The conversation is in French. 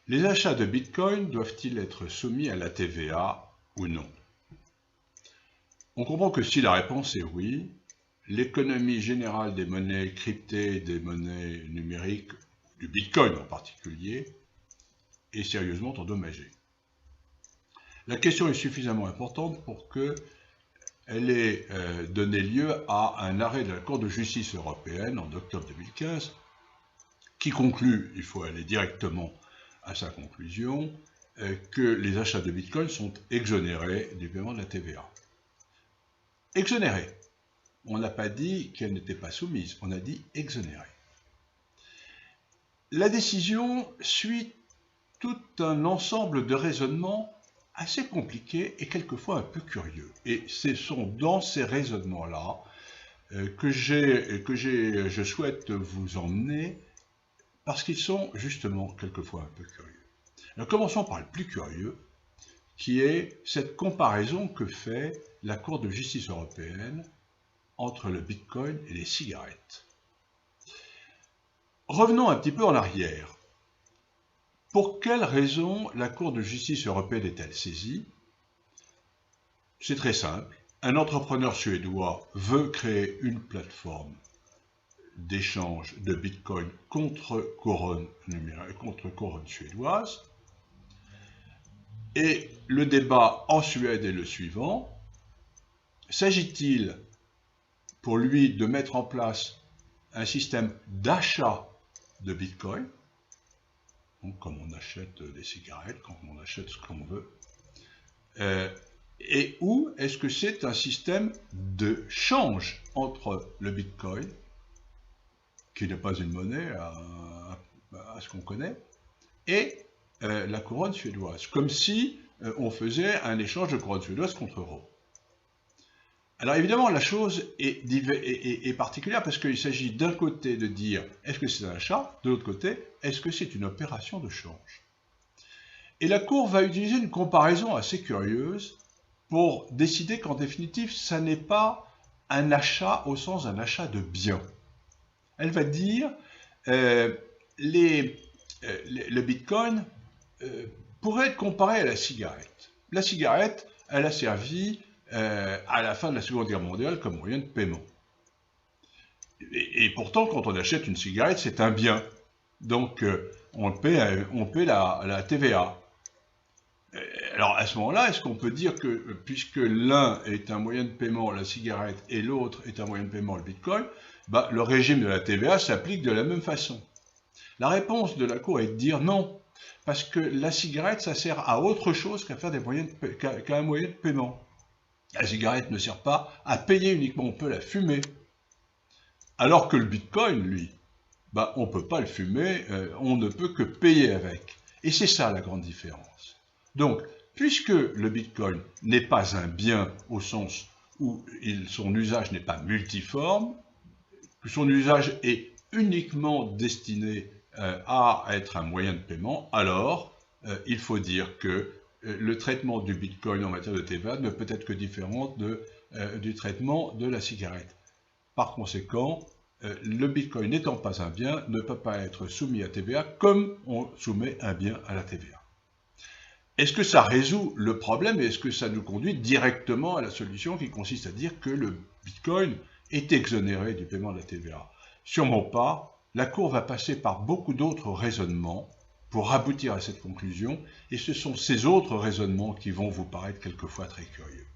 Les achats de Bitcoin doivent-ils être soumis à la TVA ou non? On comprend que si la réponse est oui, l'économie générale des monnaies cryptées, des monnaies numériques, du Bitcoin en particulier, est sérieusement endommagée. La question est suffisamment importante pour qu'elle ait donné lieu à un arrêt de la Cour de justice européenne en octobre 2015 qui conclut, il faut aller directement à sa conclusion, que les achats de Bitcoin sont exonérés du paiement de la TVA. Exonérés. On n'a pas dit qu'elle n'était pas soumise, on a dit exonérée. La décision suit tout un ensemble de raisonnements assez compliqués et quelquefois un peu curieux. Et ce sont dans ces raisonnements-là que je souhaite vous emmener parce qu'ils sont justement quelquefois un peu curieux. Alors commençons par le plus curieux, qui est cette comparaison que fait la Cour de justice européenne entre le Bitcoin et les cigarettes. Revenons un petit peu en arrière. Pour quelle raison la Cour de justice européenne est-elle saisie? C'est très simple. Un entrepreneur suédois veut créer une plateforme d'échange de Bitcoin contre couronne suédoise. Et le débat en Suède est le suivant. S'agit-il pour lui de mettre en place un système d'achat de Bitcoin, donc comme on achète des cigarettes, comme on achète ce qu'on veut, et ou est-ce que c'est un système de change entre le Bitcoin, qui n'est pas une monnaie à ce qu'on connaît, et la couronne suédoise, comme si on faisait un échange de couronne suédoise contre euro. Alors évidemment, la chose est particulière parce qu'il s'agit d'un côté de dire est-ce que c'est un achat, de l'autre côté, est-ce que c'est une opération de change? Et la Cour va utiliser une comparaison assez curieuse pour décider qu'en définitive, ça n'est pas un achat au sens d'un achat de biens. Elle va dire le Bitcoin pourrait être comparé à la cigarette. La cigarette, elle a servi à la fin de la Seconde Guerre mondiale comme moyen de paiement. Et pourtant, quand on achète une cigarette, c'est un bien. Donc, on paie la TVA. Alors, à ce moment-là, est-ce qu'on peut dire que, puisque l'un est un moyen de paiement, la cigarette, et l'autre est un moyen de paiement, le Bitcoin, le régime de la TVA s'applique de la même façon? La réponse de la Cour est de dire non, parce que la cigarette, ça sert à autre chose qu'à faire qu'un moyen de paiement. La cigarette ne sert pas à payer uniquement, on peut la fumer. Alors que le Bitcoin, lui, on ne peut pas le fumer, on ne peut que payer avec. Et c'est ça la grande différence. Donc, puisque le Bitcoin n'est pas un bien au sens où son usage n'est pas multiforme, que son usage est uniquement destiné à être un moyen de paiement, alors il faut dire que le traitement du Bitcoin en matière de TVA ne peut être que différent du traitement de la cigarette. Par conséquent, le Bitcoin n'étant pas un bien, ne peut pas être soumis à TVA comme on soumet un bien à la TVA. Est-ce que ça résout le problème et est-ce que ça nous conduit directement à la solution qui consiste à dire que le Bitcoin est exonéré du paiement de la TVA? Sûrement pas. La Cour va passer par beaucoup d'autres raisonnements pour aboutir à cette conclusion, et ce sont ces autres raisonnements qui vont vous paraître quelquefois très curieux.